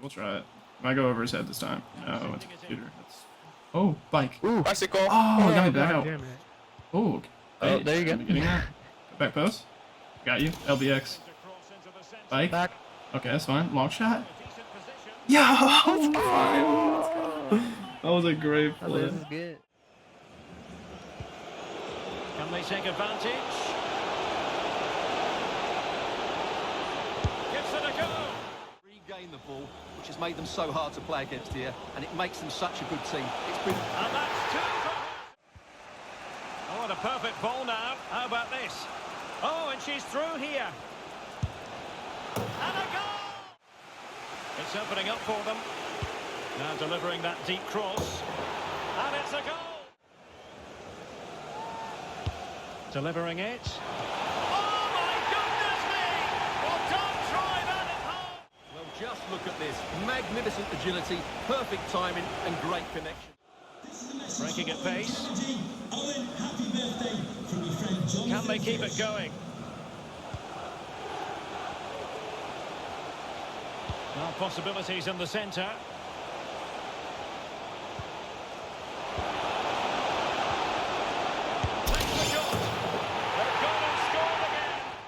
We'll try it. Might go over his head this time. No, it's a computer. Oh, bike. Ooh, bicycle. Oh, got me back out. Damn it. Oh, okay. Oh, there you go. Am I getting that? Back post. Got you. LBX. Bike. Back. Okay, that's fine. Long shot. Yeah. That was a great play. This is good. Can they take advantage? Gives it a go. Regain the ball, which has made them so hard to play against here, and it makes them such a good team. It's been... And that's two. Oh, what a perfect ball now. How about this? Oh, and she's through here. And a goal! It's opening up for them. Now delivering that deep cross. And it's a goal! Delivering it. Oh my goodness me! Well, don't try that at home! Well, just look at this. Magnificent agility, perfect timing, and great connection. Breaking at pace. Can they keep it going? Now possibilities in the centre.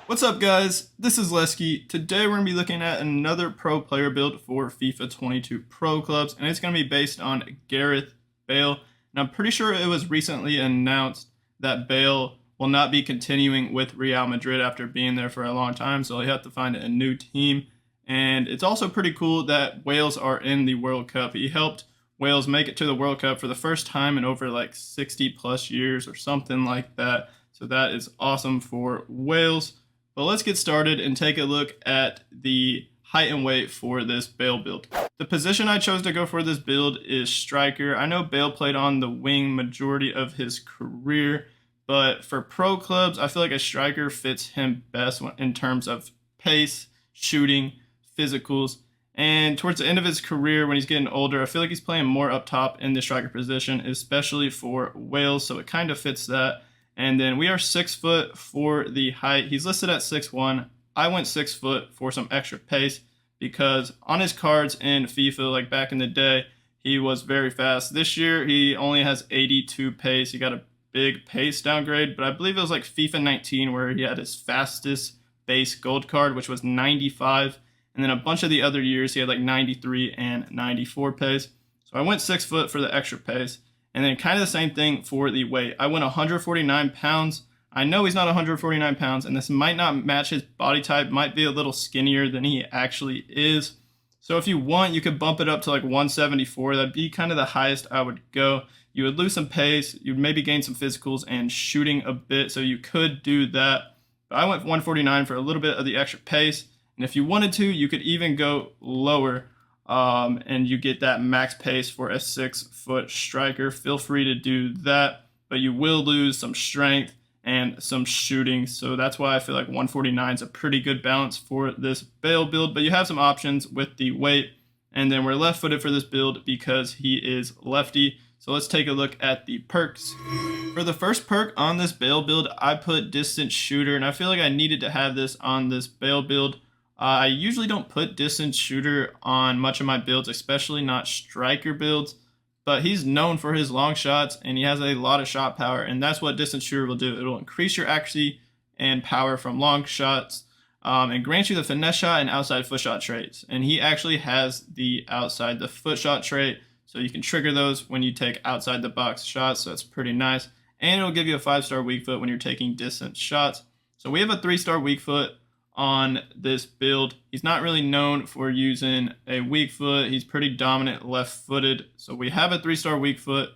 What's up, guys? This is Lesky. Today we're going to be looking at another pro player build for FIFA 22 Pro Clubs, and it's going to be based on GARETH, Bale. And I'm pretty sure it was recently announced that Bale will not be continuing with Real Madrid after being there for a long time, so he'll have to find a new team. And it's also pretty cool that Wales are in the World Cup. He helped Wales make it to the World Cup for the first time in over like 60 plus years or something like that. So that is awesome for Wales. But let's get started and take a look at the height and weight for this Bale build. The position I chose to go for this build is striker. I know Bale played on the wing majority of his career, but for pro clubs, I feel like a striker fits him best in terms of pace, shooting, physicals. And towards the end of his career, when he's getting older, I feel like he's playing more up top in the striker position, especially for Wales, so it kind of fits that. And then we are 6 foot for the height. He's listed at 6'1". I went 6 foot for some extra pace because on his cards in FIFA, like back in the day, he was very fast. This year, he only has 82 pace. He got a big pace downgrade, but I believe it was like FIFA 19 where he had his fastest base gold card, which was 95. And then a bunch of the other years, he had like 93 and 94 pace. So I went 6 foot for the extra pace. And then kind of the same thing for the weight. I went 149 pounds. I know he's not 149 pounds, and this might not match his body type, might be a little skinnier than he actually is. So if you want, you could bump it up to like 174. That'd be kind of the highest I would go. You would lose some pace. You'd maybe gain some physicals and shooting a bit, so you could do that. But I went 149 for a little bit of the extra pace. And if you wanted to, you could even go lower. And you get that max pace for a 6 foot striker. Feel free to do that, but you will lose some strength and some shooting. So that's why I feel like 149 is a pretty good balance for this Bale build, but you have some options with the weight. And then we're left footed for this build because he is lefty. So let's take a look at the perks. For the first perk on this Bale build, I put distance shooter, and I feel like I needed to have this on this Bale build. I usually don't put distance shooter on much of my builds, especially not striker builds, but he's known for his long shots and he has a lot of shot power, and that's what distance shooter will do. It'll increase your accuracy and power from long shots and grant you the finesse shot and outside foot shot traits. And he actually has the outside the foot shot trait, so you can trigger those when you take outside the box shots, so that's pretty nice. And it'll give you a 5-star weak foot when you're taking distance shots. So we have a 3-star weak foot on this build. He's not really known for using a weak foot. He's pretty dominant left-footed. So we have a 3-star weak foot,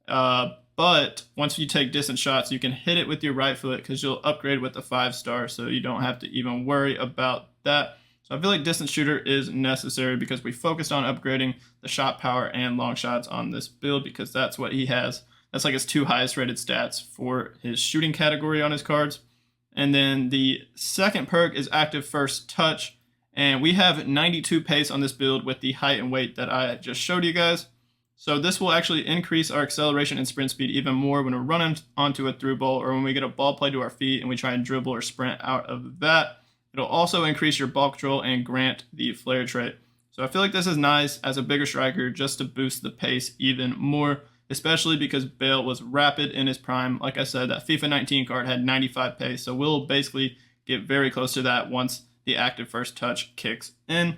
but once you take distance shots, you can hit it with your right foot because you'll upgrade with a 5-star, so you don't have to even worry about that. So I feel like distance shooter is necessary because we focused on upgrading the shot power and long shots on this build because that's what he has. That's like his 2 highest rated stats for his shooting category on his cards. And then the second perk is active first touch. And we have 92 pace on this build with the height and weight that I just showed you guys. So this will actually increase our acceleration and sprint speed even more when we're running onto a through ball or when we get a ball play to our feet and we try and dribble or sprint out of that. It'll also increase your ball control and grant the flare trait. So I feel like this is nice as a bigger striker just to boost the pace even more, especially because Bale was rapid in his prime. Like I said, that FIFA 19 card had 95 pace, so we'll basically get very close to that once the active first touch kicks in.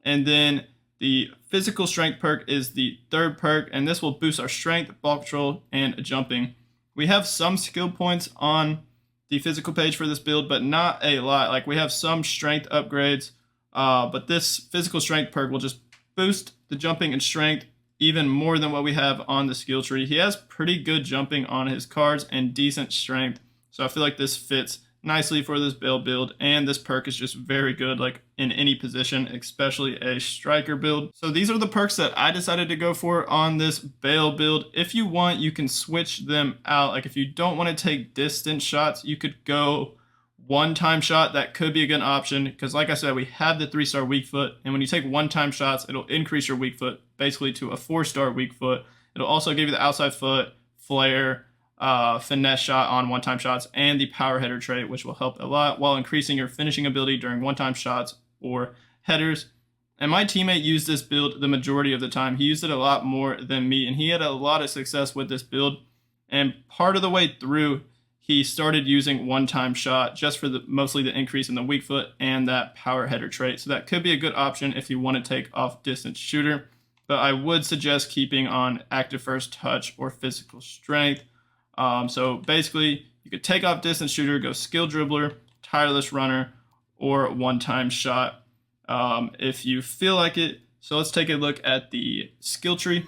And then the physical strength perk is the third perk, and this will boost our strength, ball control, and jumping. We have some skill points on the physical page for this build, but not a lot. Like, we have some strength upgrades, but this physical strength perk will just boost the jumping and strength even more than what we have on the skill tree. He has pretty good jumping on his cards and decent strength, so I feel like this fits nicely for this Bale build, and this perk is just very good like in any position, especially a striker build. So these are the perks that I decided to go for on this Bale build. If you want, you can switch them out. Like, if you don't want to take distance shots, you could go one-time shot. That could be a good option because, like I said, we have the 3-star weak foot, and when you take one-time shots, it'll increase your weak foot basically to a 4-star weak foot. It'll also give you the outside foot, flare, finesse shot on one-time shots, and the power header trait, which will help a lot while increasing your finishing ability during one-time shots or headers. And my teammate used this build the majority of the time. He used it a lot more than me, and he had a lot of success with this build. And part of the way through, he started using one-time shot just for mostly the increase in the weak foot and that power header trait. So that could be a good option if you want to take off distance shooter. But I would suggest keeping on active first touch or physical strength. So basically, you could take off distance shooter, go skill dribbler, tireless runner, or one-time shot if you feel like it. So let's take a look at the skill tree.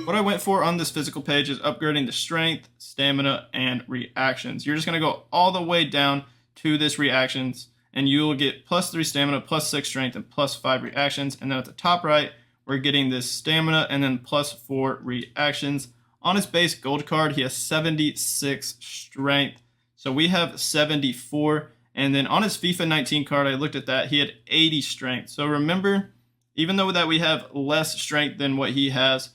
What I went for on this physical page is upgrading the strength, stamina, and reactions. You're just going to go all the way down to this reactions, and you will get +3 stamina, +6 strength, and +5 reactions. And then at the top right, we're getting this stamina and then +4 reactions. On his base gold card, he has 76 strength. So we have 74. And then on his FIFA 19 card, I looked at that, he had 80 strength. So remember, even though that we have less strength than what he has,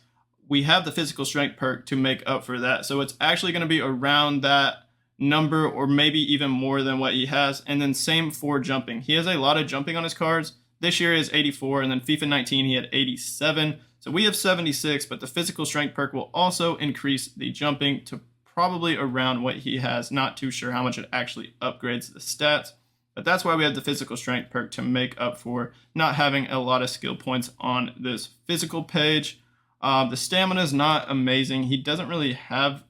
we have the physical strength perk to make up for that. So it's actually going to be around that number or maybe even more than what he has. And then same for jumping. He has a lot of jumping on his cards. This year is 84, and then FIFA 19 he had 87. So we have 76, but the physical strength perk will also increase the jumping to probably around what he has. Not too sure how much it actually upgrades the stats, but that's why we have the physical strength perk to make up for not having a lot of skill points on this physical page. The stamina is not amazing. He doesn't really have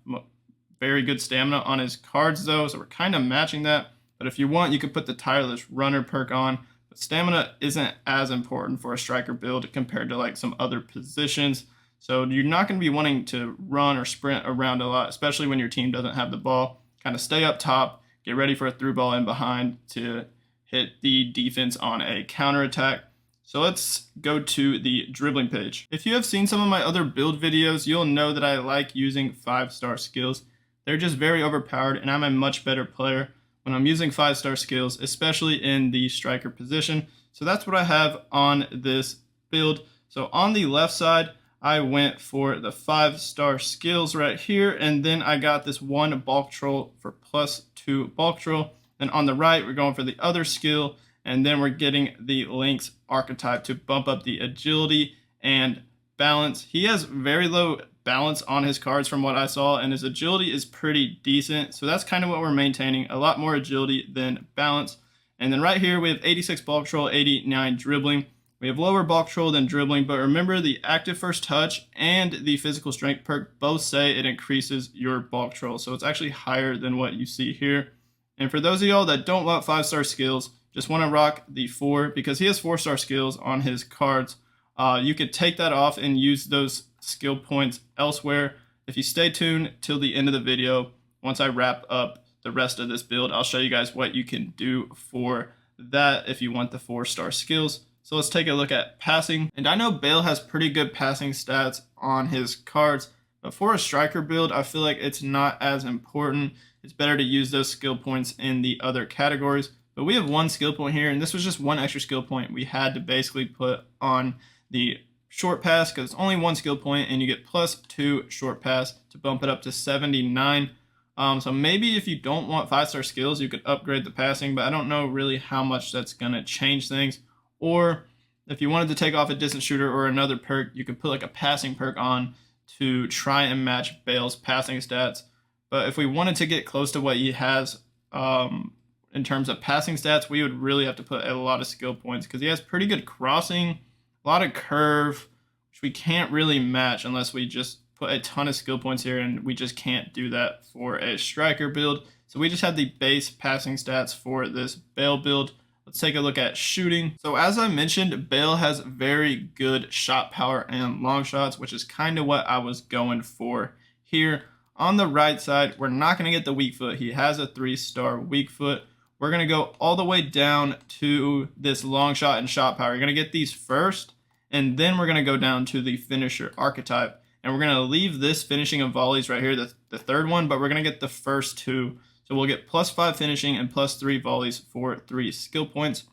very good stamina on his cards though, so we're kind of matching that. But if you want, you could put the tireless runner perk on. Stamina isn't as important for a striker build compared to like some other positions. So you're not going to be wanting to run or sprint around a lot, especially when your team doesn't have the ball. Kind of stay up top, get ready for a through ball in behind to hit the defense on a counterattack. So let's go to the dribbling page. If you have seen some of my other build videos, you'll know that I like using 5-star skills. They're just very overpowered, and I'm a much better player when I'm using 5-star skills, especially in the striker position. So that's what I have on this build. So on the left side, I went for the 5-star skills right here, and then I got this one ball control for +2 ball control. Then on the right, we're going for the other skill, and then we're getting the Lynx archetype to bump up the agility and balance. He has very low balance on his cards from what I saw, and his agility is pretty decent. So that's kind of what we're maintaining, a lot more agility than balance. And then right here, we have 86 ball control, 89 dribbling. We have lower ball control than dribbling, but remember the active first touch and the physical strength perk both say it increases your ball control. So it's actually higher than what you see here. And for those of y'all that don't want 5-star skills, just want to rock the 4 because he has 4-star skills on his cards. You could take that off and use those skill points elsewhere. If you stay tuned till the end of the video, once I wrap up the rest of this build, I'll show you guys what you can do for that if you want the 4-star skills. So let's take a look at passing. And I know Bale has pretty good passing stats on his cards, but for a striker build, I feel like it's not as important. It's better to use those skill points in the other categories. But we have one skill point here, and this was just one extra skill point we had to basically put on the short pass because it's only one skill point, and you get +2 short pass to bump it up to 79. So maybe if you don't want 5-star skills, you could upgrade the passing, but I don't know really how much that's going to change things. Or If you wanted to take off a distant shooter or another perk, you could put like a passing perk on to try and match Bale's passing stats. But if we wanted to get close to what he has in terms of passing stats, we would really have to put a lot of skill points because he has pretty good crossing, a lot of curve, which we can't really match unless we just put a ton of skill points here, and we just can't do that for a striker build. So we just have the base passing stats for this Bale build. Let's take a look at shooting. So as I mentioned, Bale has very good shot power and long shots, which is kind of what I was going for here. On the right side, we're not going to get the weak foot. He has a 3-star weak foot. We're going to go all the way down to this long shot and shot power. You're going to get these first, and then we're going to go down to the finisher archetype. And we're going to leave this finishing of volleys right here, the third one, but we're going to get the first two. So we'll get +5 finishing and +3 volleys for 3 skill points.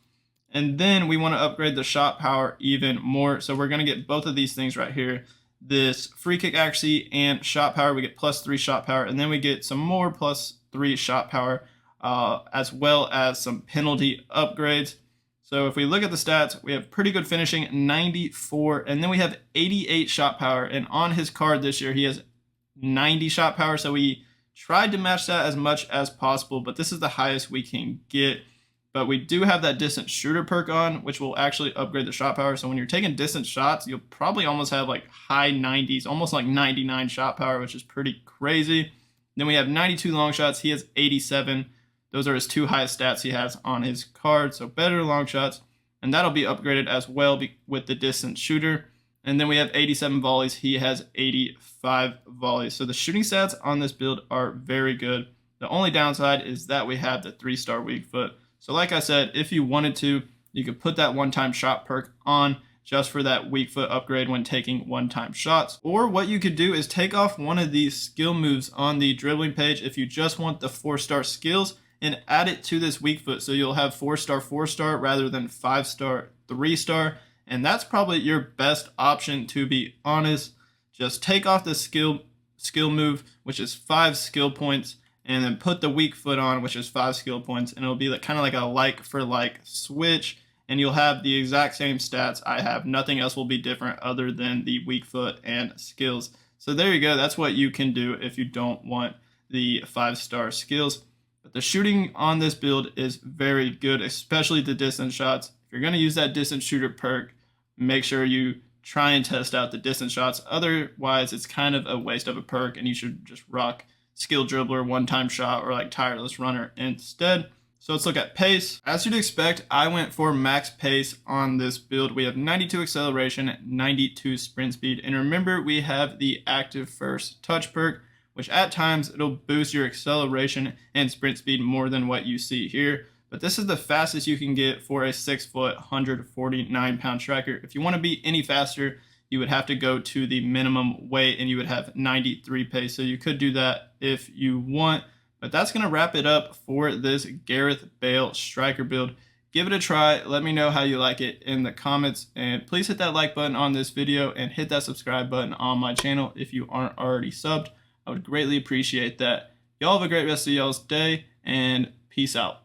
And then we want to upgrade the shot power even more. So we're going to get both of these things right here. This free kick accuracy and shot power. We get +3 shot power. And then we get some more +3 shot power, as well as some penalty upgrades. So if we look at the stats, we have pretty good finishing, 94. And then we have 88 shot power. And on his card this year, he has 90 shot power. So we tried to match that as much as possible, but this is the highest we can get. But we do have that distant shooter perk on, which will actually upgrade the shot power. So when you're taking distant shots, you'll probably almost have like high 90s, almost like 99 shot power, which is pretty crazy. Then we have 92 long shots. He has 87. Those are his 2 highest stats he has on his card. So better long shots. And that'll be upgraded as well with the distant shooter. And then we have 87 volleys. He has 85 volleys. So the shooting stats on this build are very good. The only downside is that we have the 3-star weak foot. So like I said, if you wanted to, you could put that one-time shot perk on just for that weak foot upgrade when taking one-time shots. Or what you could do is take off one of these skill moves on the dribbling page if you just want the 4-star skills and add it to this weak foot. So you'll have 4-star 4-star rather than 5-star 3-star. And that's probably your best option, to be honest. Just take off the skill move, which is 5 skill points, and then put the weak foot on, which is 5 skill points, and it'll be like kind of like a like for like switch, and you'll have the exact same stats I have. Nothing else will be different other than the weak foot and skills. So there you go. That's what you can do if you don't want the 5-star skills. But the shooting on this build is very good, especially the distance shots. If you're going to use that distant shooter perk, make sure you try and test out the distance shots. Otherwise, it's kind of a waste of a perk, and you should just rock skill dribbler, one-time shot, or like tireless runner instead. So let's look at pace. As you'd expect, I went for max pace on this build. We have 92 acceleration, 92 sprint speed. And remember, we have the active first touch perk, which at times it'll boost your acceleration and sprint speed more than what you see here. But this is the fastest you can get for a 6-foot, 149-pound striker. If you want to be any faster, you would have to go to the minimum weight, and you would have 93 pace. So you could do that if you want. But that's going to wrap it up for this Gareth Bale striker build. Give it a try. Let me know how you like it in the comments. And please hit that like button on this video and hit that subscribe button on my channel if you aren't already subbed. I would greatly appreciate that. Y'all have a great rest of y'all's day, and peace out.